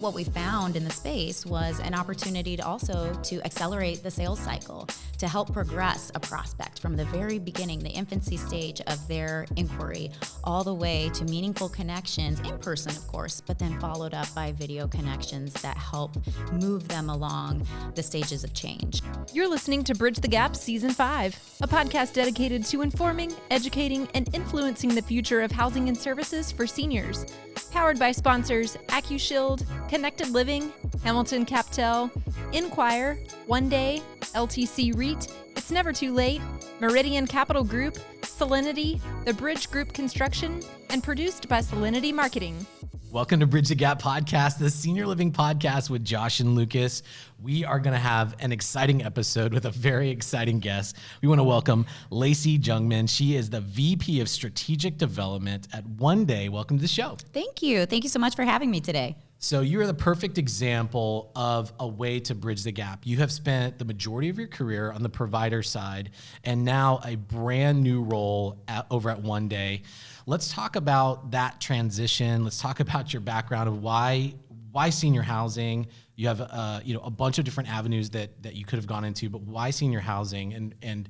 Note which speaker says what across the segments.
Speaker 1: What we found in the space was an opportunity to also to accelerate the sales cycle, to help progress a prospect from the very beginning, the infancy stage of their inquiry, all the way to meaningful connections, in person of course, but then followed up by video connections that help move them along the stages of change.
Speaker 2: You're listening to Bridge the Gap Season 5, a podcast dedicated to informing, educating, and influencing the future of housing and services for seniors. Powered by sponsors AccuShield, Connected Living, Hamilton Captel, Inquire, OneDay, LTC REIT, It's Never Too Late, Meridian Capital Group, Solinity, The Bridge Group Construction, and produced by Solinity Marketing.
Speaker 3: Welcome to Bridge the Gap Podcast, the senior living podcast with Josh and Lucas. We are going to have an exciting episode with a very exciting guest. We want to welcome Lacy Jungman. She is the VP of Strategic Development at OneDay. Welcome to the show.
Speaker 1: Thank you. Thank you so much for having me today.
Speaker 3: So you are the perfect example of a way to bridge the gap. You have spent the majority of your career on the provider side and now a brand new role over at OneDay. Let's talk about that transition. Let's talk about your background of why senior housing. You have a bunch of different avenues that you could have gone into, but why senior housing and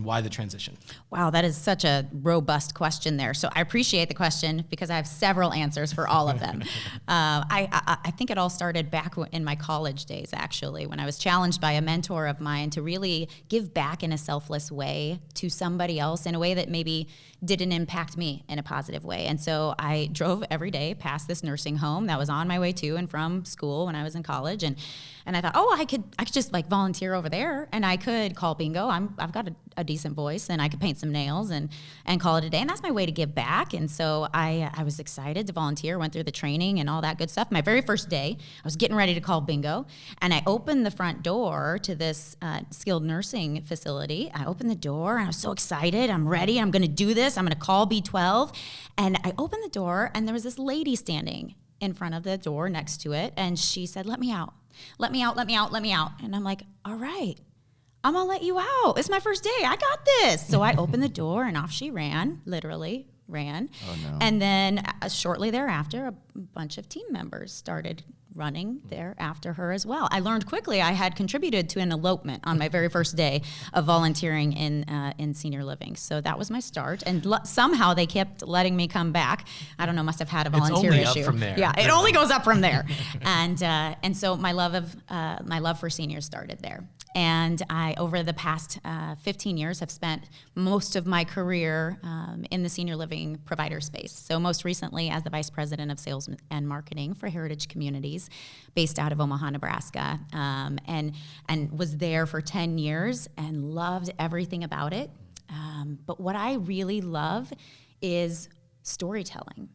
Speaker 3: why the transition?
Speaker 1: Wow, that is such a robust question there. So I appreciate the question because I have several answers for all of them. I think it all started back in my college days, actually, when I was challenged by a mentor of mine to really give back in a selfless way to somebody else in a way that maybe didn't impact me in a positive way. And so I drove every day past this nursing home that was on my way to and from school when I was in college. And I thought, I could just like volunteer over there and I could call bingo. I've got a decent voice and I could paint some nails and call it a day. And that's my way to give back. And so I was excited to volunteer, went through the training and all that good stuff. My very first day, I was getting ready to call bingo and I opened the front door to this skilled nursing facility. I opened the door and I was so excited. I'm ready. I'm going to do this. I'm going to call B12. And I opened the door and there was this lady standing in front of the door next to it. And she said, "Let me out. Let me out, let me out, let me out." And I'm like, all right, I'm gonna let you out. It's my first day, I got this. So I opened the door and off she ran, literally ran. Oh, no. And then shortly thereafter, a bunch of team members started running there after her as well. I learned quickly I had contributed to an elopement on my very first day of volunteering in senior living. So that was my start. And somehow they kept letting me come back. I don't know, must have had a volunteer issue. It's only up
Speaker 3: from there.
Speaker 1: Yeah, it only goes up from there. And so my love for seniors started there. And I, over the past 15 years, have spent most of my career in the senior living provider space. So most recently as the Vice President of Sales and Marketing for Heritage Communities, based out of Omaha, Nebraska, and was there for 10 years and loved everything about it. But what I really love is storytelling.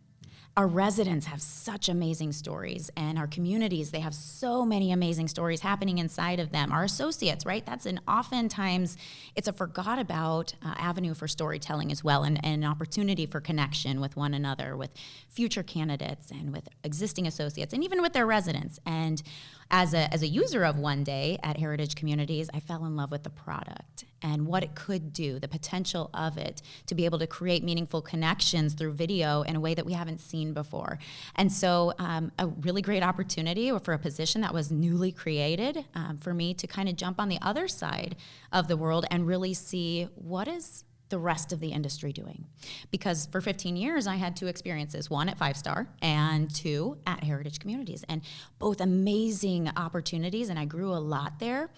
Speaker 1: Our residents have such amazing stories, and our communities, they have so many amazing stories happening inside of them. Our associates, right? Oftentimes, it's a forgot about avenue for storytelling as well, and an opportunity for connection with one another, with future candidates, and with existing associates, and even with their residents. And as a user of OneDay at Heritage Communities, I fell in love with the product and what it could do, the potential of it to be able to create meaningful connections through video in a way that we haven't seen before. And so a really great opportunity for a position that was newly created for me to kind of jump on the other side of the world and really see what is the rest of the industry doing. Because for 15 years, I had two experiences, one at 5-star and two at Heritage Communities, and both amazing opportunities, and I grew a lot there,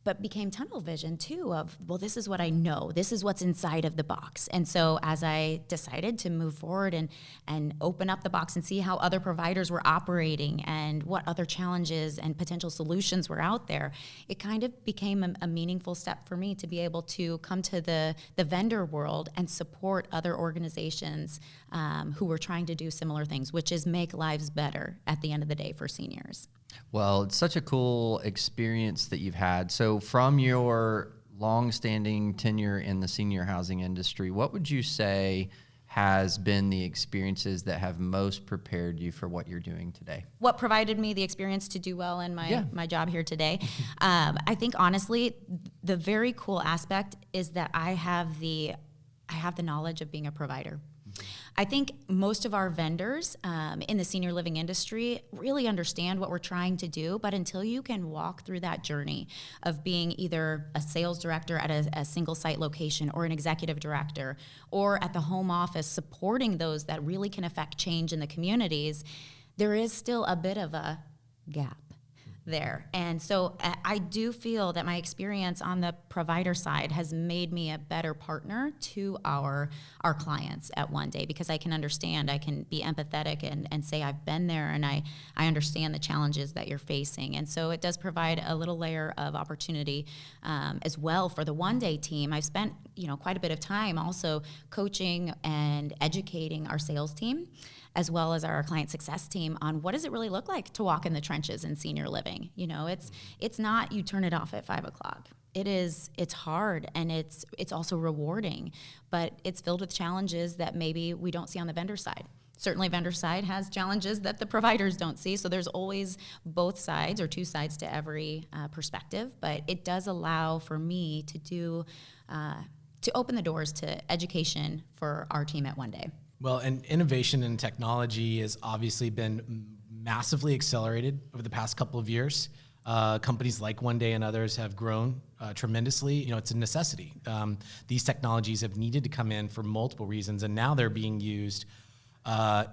Speaker 1: but became tunnel vision too of, well, this is what I know, this is what's inside of the box. And so as I decided to move forward and open up the box and see how other providers were operating and what other challenges and potential solutions were out there, it kind of became a meaningful step for me to be able to come to the vendor world and support other organizations who were trying to do similar things, which is make lives better at the end of the day for seniors.
Speaker 4: Well, it's such a cool experience that you've had. So from your long-standing tenure in the senior housing industry, what would you say has been the experiences that have most prepared you for what you're doing today?
Speaker 1: What provided me the experience to do well in my job here today? I think honestly, the very cool aspect is that I have the knowledge of being a provider. I think most of our vendors in the senior living industry really understand what we're trying to do, but until you can walk through that journey of being either a sales director at a single site location or an executive director or at the home office supporting those that really can affect change in the communities, there is still a bit of a gap there. And so I do feel that my experience on the provider side has made me a better partner to our clients at OneDay, because I can understand, I can be empathetic and say I've been there and I understand the challenges that you're facing. And so it does provide a little layer of opportunity as well for the OneDay team. I've spent quite a bit of time also coaching and educating our sales team, as well as our client success team, on what does it really look like to walk in the trenches in senior living. It's not you turn it off at 5 o'clock. It's hard, and it's also rewarding, but it's filled with challenges that maybe we don't see on the vendor side. Certainly vendor side has challenges that the providers don't see, so there's always both sides or two sides to every perspective, but it does allow for me to open the doors to education for our team at OneDay.
Speaker 3: Well, and innovation and technology has obviously been massively accelerated over the past couple of years. Companies like OneDay and others have grown tremendously. It's a necessity. These technologies have needed to come in for multiple reasons, and now they're being used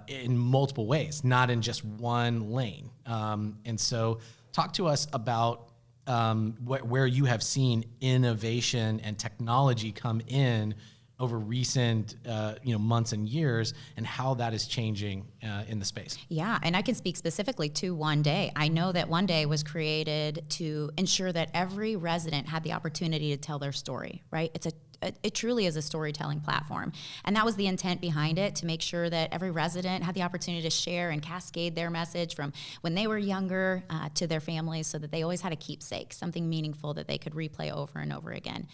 Speaker 3: in multiple ways, not in just one lane. And so talk to us about where you have seen innovation and technology come in over recent months and years, and how that is changing in the space. Yeah,
Speaker 1: and I can speak specifically to OneDay. I know that OneDay was created to ensure that every resident had the opportunity to tell their story, right? It truly is a storytelling platform. And that was the intent behind it, to make sure that every resident had the opportunity to share and cascade their message from when they were younger to their families, so that they always had a keepsake, something meaningful that they could replay over and over again.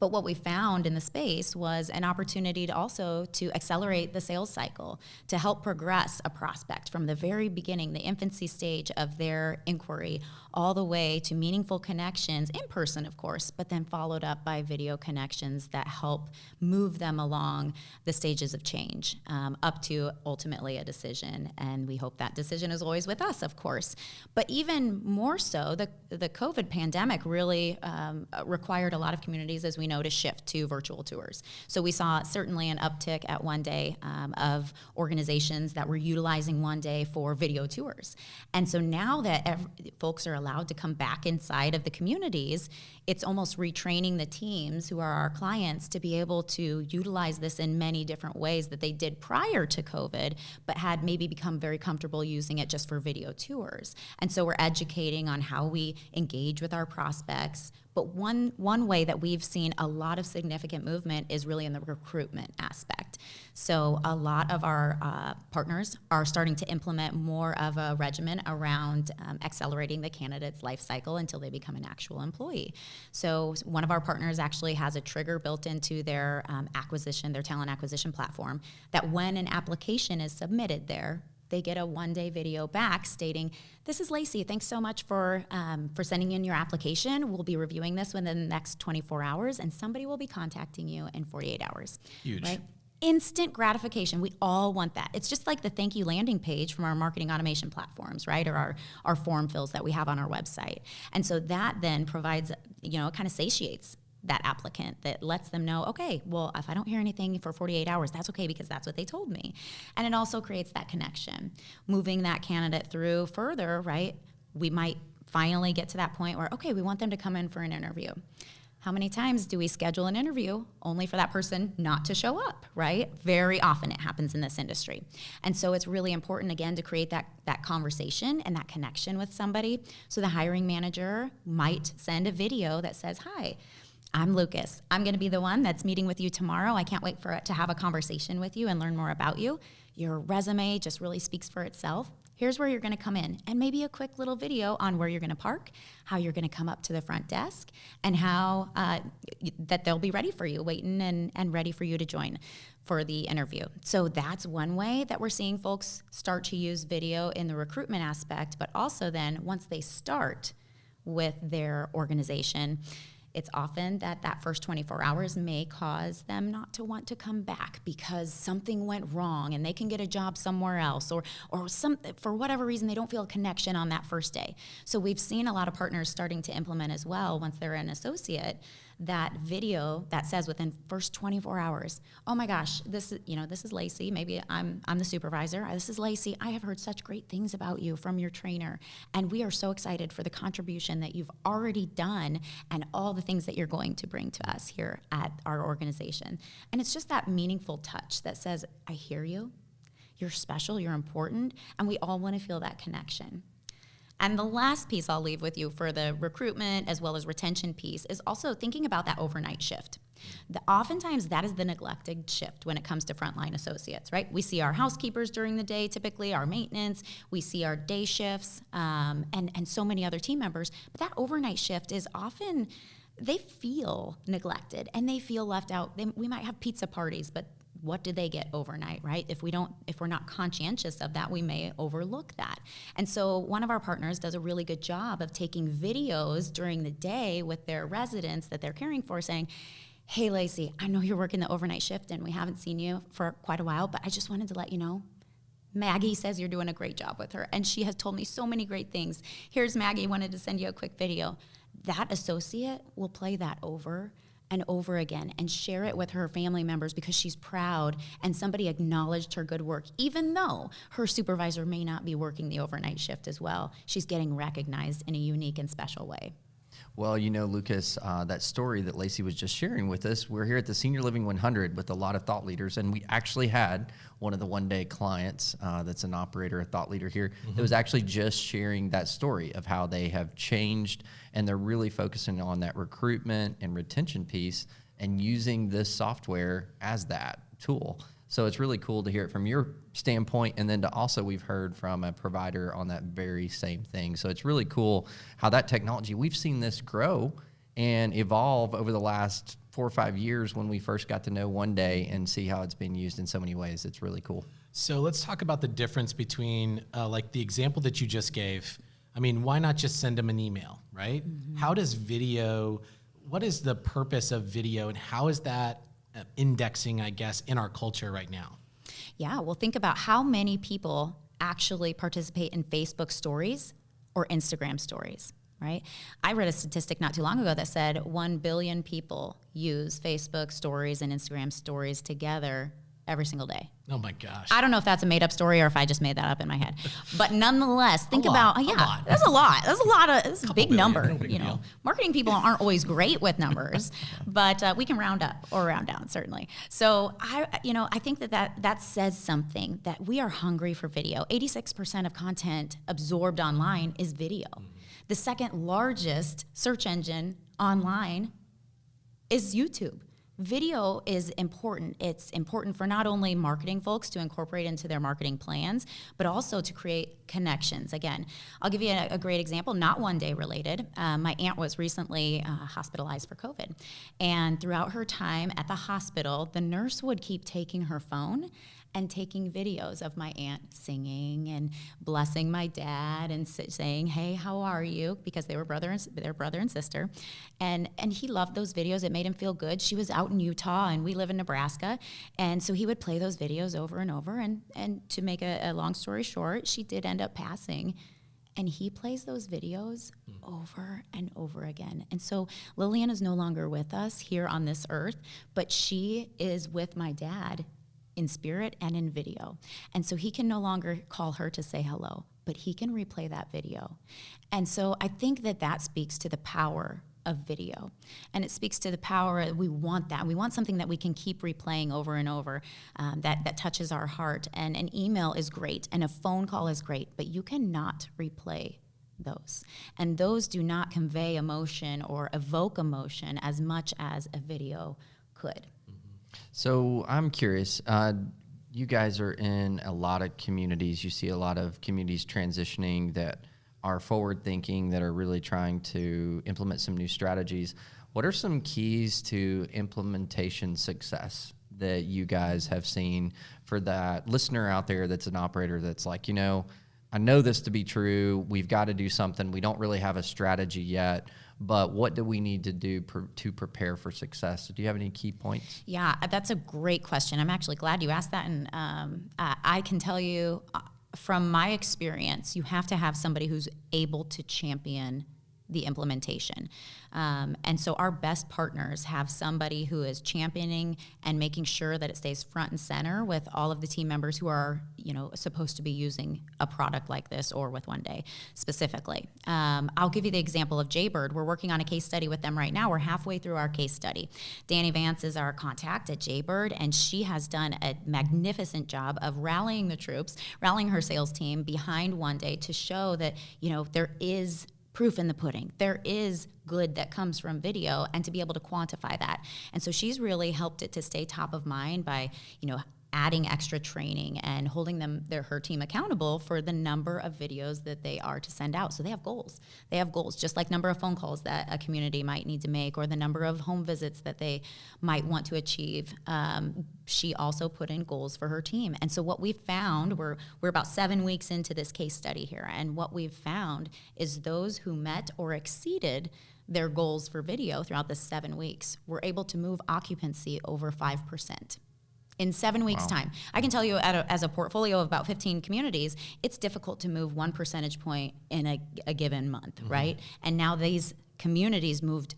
Speaker 1: But what we found in the space was an opportunity to accelerate the sales cycle, to help progress a prospect from the very beginning, the infancy stage of their inquiry, all the way to meaningful connections, in person, of course, but then followed up by video connections that help move them along the stages of change, up to ultimately a decision. And we hope that decision is always with us, of course. But even more so, the COVID pandemic really required a lot of communities, as we know, to shift to virtual tours. So we saw certainly an uptick at OneDay of organizations that were utilizing OneDay for video tours. And so now that folks are allowed to come back inside of the communities, it's almost retraining the teams who are our clients to be able to utilize this in many different ways that they did prior to COVID, but had maybe become very comfortable using it just for video tours. And so we're educating on how we engage with our prospects. But one way that we've seen a lot of significant movement is really in the recruitment aspect. So a lot of our partners are starting to implement more of a regimen around accelerating the candidate's life cycle until they become an actual employee. So one of our partners actually has a trigger built into their their talent acquisition platform, that when an application is submitted there, they get a OneDay video back stating, "This is Lacy. Thanks so much for sending in your application. We'll be reviewing this within the next 24 hours, and somebody will be contacting you in 48 hours."
Speaker 3: Huge.
Speaker 1: Right? Instant gratification. We all want that. It's just like the thank you landing page from our marketing automation platforms, right? Or our form fills that we have on our website. And so that then provides, it kind of satiates that applicant, that lets them know, okay, well, if I don't hear anything for 48 hours, that's okay, because that's what they told me. And it also creates that connection. Moving that candidate through further, right? We might finally get to that point where, okay, we want them to come in for an interview. How many times do we schedule an interview only for that person not to show up, right? Very often it happens in this industry. And so it's really important, again, to create that conversation and that connection with somebody. So the hiring manager might send a video that says, "Hi, I'm Lucas. I'm going to be the one that's meeting with you tomorrow. I can't wait to have a conversation with you and learn more about you. Your resume just really speaks for itself. Here's where you're going to come in," and maybe a quick little video on where you're going to park, how you're going to come up to the front desk, and how that they'll be ready for you, waiting and ready for you to join for the interview. So that's one way that we're seeing folks start to use video in the recruitment aspect, but also then once they start with their organization, it's often that first 24 hours may cause them not to want to come back because something went wrong and they can get a job somewhere else, or for whatever reason they don't feel a connection on that first day. So we've seen a lot of partners starting to implement as well, once they're an associate, that video that says within first 24 hours, oh my gosh, this is Lacy. Maybe I'm the supervisor. This is Lacy. I have heard such great things about you from your trainer, and we are so excited for the contribution that you've already done and all the things that you're going to bring to us here at our organization. And it's just that meaningful touch that says, I hear you, you're special, you're important, and we all want to feel that connection. And the last piece I'll leave with you for the recruitment as well as retention piece is also thinking about that overnight shift. Oftentimes that is the neglected shift when it comes to frontline associates, right? We see our housekeepers during the day, typically our maintenance, we see our day shifts, and so many other team members. But that overnight shift is often, they feel neglected and they feel left out. We might have pizza parties, but what do they get overnight, right? If we're not conscientious of that, we may overlook that. And so one of our partners does a really good job of taking videos during the day with their residents that they're caring for, saying, hey, Lacy, I know you're working the overnight shift and we haven't seen you for quite a while, but I just wanted to let you know, Maggie says you're doing a great job with her, and she has told me so many great things. Here's Maggie, wanted to send you a quick video. That associate will play that over and over again and share it with her family members because she's proud and somebody acknowledged her good work, even though her supervisor may not be working the overnight shift as well. She's getting recognized in a unique and special way.
Speaker 4: Well, Lucas, that story that Lacy was just sharing with us, we're here at the Senior Living 100 with a lot of thought leaders, and we actually had one of the OneDay clients that's an operator, a thought leader here, that was actually just sharing that story of how they have changed, and they're really focusing on that recruitment and retention piece and using this software as that tool. So it's really cool to hear it from your standpoint, and then to also we've heard from a provider on that very same thing. So it's really cool how that technology, we've seen this grow and evolve over the last 4 or 5 years when we first got to know OneDay and see how it's been used in so many ways. It's really cool.
Speaker 3: So let's talk about the difference between like the example that you just gave. I mean, why not just send them an email, right? Mm-hmm. How does video, what is the purpose of video, and how is that indexing, I guess, in our culture right now?
Speaker 1: Yeah, well, think about how many people actually participate in Facebook stories or Instagram stories, right? I read a statistic not too long ago that said 1 billion people use Facebook stories and Instagram stories together every single day.
Speaker 3: Oh my gosh.
Speaker 1: I don't know if that's a made up story or if I just made that up in my head. But nonetheless, think about, that's a lot. That's a big number.
Speaker 3: No big deal.
Speaker 1: Marketing people aren't always great with numbers, but we can round up or round down, certainly. So I think that says something, that we are hungry for video. 86% of content absorbed online is video. The second largest search engine online is YouTube. Video is important. It's important for not only marketing folks to incorporate into their marketing plans, but also to create connections. Again, I'll give you a great example, not OneDay related. My aunt was recently hospitalized for COVID. And throughout her time at the hospital, the nurse would keep taking her phone and taking videos of my aunt singing and blessing my dad and saying, hey, how are you? Because they were brother and sister. And he loved those videos. It made him feel good. She was out in Utah and we live in Nebraska. And so he would play those videos over and over. And to make a long story short, she did end up passing. And he plays those videos over and over again. And so Lillian is no longer with us here on this earth, but she is with my dad in spirit and in video. And so he can no longer call her to say hello, but he can replay that video. And so I think that speaks to the power of video. And it speaks to the power, we want that. We want something that we can keep replaying over and over, that touches our heart. And an email is great, and a phone call is great, but you cannot replay those. And those do not convey emotion or evoke emotion as much as a video could.
Speaker 4: So I'm curious, you guys are in a lot of communities. You see a lot of communities transitioning that are forward thinking, that are really trying to implement some new strategies. What are some keys to implementation success that you guys have seen for that listener out there that's an operator that's like, I know this to be true. We've got to do something. We don't really have a strategy yet, but what do we need to do to prepare for success? Do you have any key points?
Speaker 1: Yeah, that's a great question. I'm actually glad you asked that. And I can tell you from my experience, you have to have somebody who's able to champion the implementation. And so our best partners have somebody who is championing and making sure that it stays front and center with all of the team members who are, supposed to be using a product like this, or with OneDay specifically. I'll give you the example of Jaybird. We're working on a case study with them right now. We're halfway through our case study. Danny Vance is our contact at Jaybird, and she has done a magnificent job of rallying the troops, rallying her sales team behind OneDay to show that, there is proof in the pudding. There is good that comes from video, and to be able to quantify that. And so she's really helped it to stay top of mind by, adding extra training and holding her team accountable for the number of videos that they are to send out. So they have goals. They have goals, just like number of phone calls that a community might need to make, or the number of home visits that they might want to achieve. She also put in goals for her team. And so what we've found, we're about 7 weeks into this case study here, and what we've found is those who met or exceeded their goals for video throughout the 7 weeks were able to move occupancy over 5%. In 7 weeks' time. I can tell you, as a portfolio of about 15 communities, it's difficult to move 1 percentage point in a given month, right? And now these communities moved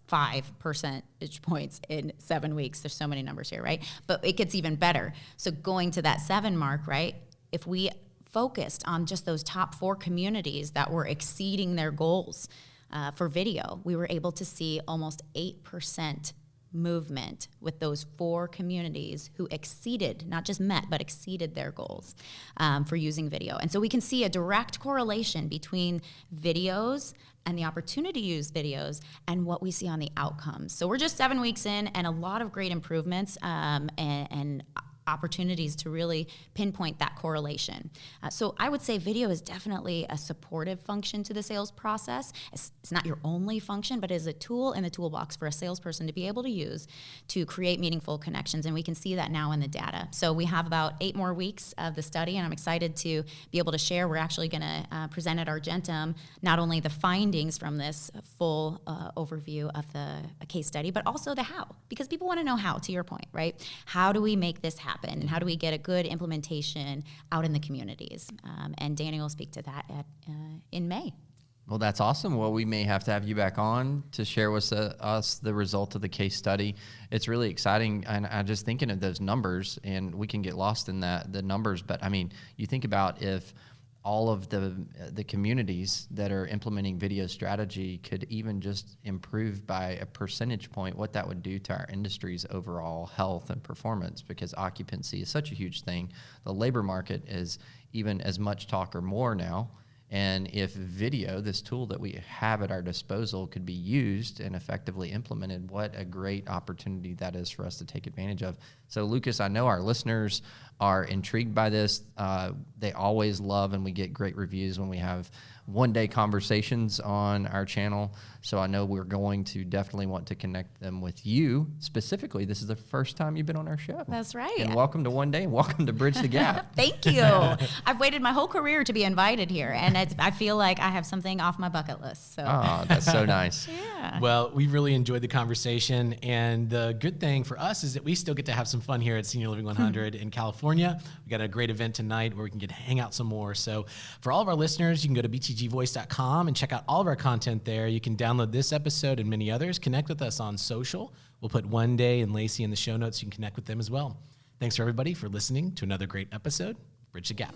Speaker 1: 5 percentage points in 7 weeks. There's so many numbers here, right? But it gets even better. So going to that 7 mark, right? If we focused on just those top 4 communities that were exceeding their goals for video, we were able to see almost 8% movement with those 4 communities who exceeded, not just met, but exceeded their goals for using video. And so we can see a direct correlation between videos and the opportunity to use videos and what we see on the outcomes. So we're just 7 weeks in, and a lot of great improvements and opportunities to really pinpoint that correlation. So I would say video is definitely a supportive function to the sales process. It's not your only function, but it is a tool in the toolbox for a salesperson to be able to use to create meaningful connections, and we can see that now in the data. So we have about 8 more weeks of the study, and I'm excited to be able to share. We're actually going to present at Argentum not only the findings from this full overview of the case study, but also the how, because people want to know how, to your point, right? How do we make this happen? And how do we get a good implementation out in the communities? And Danny will speak to that in May.
Speaker 4: Well, that's awesome. Well, we may have to have you back on to share with us the result of the case study. It's really exciting, and I'm just thinking of those numbers, and we can get lost in the numbers. But I mean, you think about if all of the communities that are implementing video strategy could even just improve by a percentage point, what that would do to our industry's overall health and performance, because occupancy is such a huge thing. The labor market is even as much talk or more now. And if video, this tool that we have at our disposal, could be used and effectively implemented, what a great opportunity that is for us to take advantage of. So, Lucas, I know our listeners are intrigued by this. They always love, and we get great reviews when we have OneDay conversations on our channel. So I know we're going to definitely want to connect them with you. Specifically, this is the first time you've been on our show.
Speaker 1: That's right.
Speaker 4: And welcome to OneDay, and welcome to Bridge the Gap.
Speaker 1: Thank you. I've waited my whole career to be invited here, and I feel like I have something off my bucket list. So.
Speaker 4: Oh, that's so nice.
Speaker 1: Yeah.
Speaker 3: Well, we really enjoyed the conversation, and the good thing for us is that we still get to have some fun here at Senior Living 100 in California. We got a great event tonight where we can get to hang out some more. So for all of our listeners, you can go to btgvoice.com and check out all of our content there. You can download this episode and many others. Connect with us on social. We'll put OneDay and Lacy in the show notes. You can connect with them as well. Thanks for everybody for listening to another great episode, Bridge the Gap.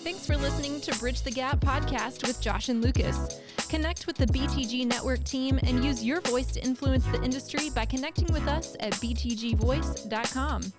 Speaker 2: Thanks for listening to Bridge the Gap podcast with Josh and Lucas. Connect with the BTG Network team and use your voice to influence the industry by connecting with us at btgvoice.com.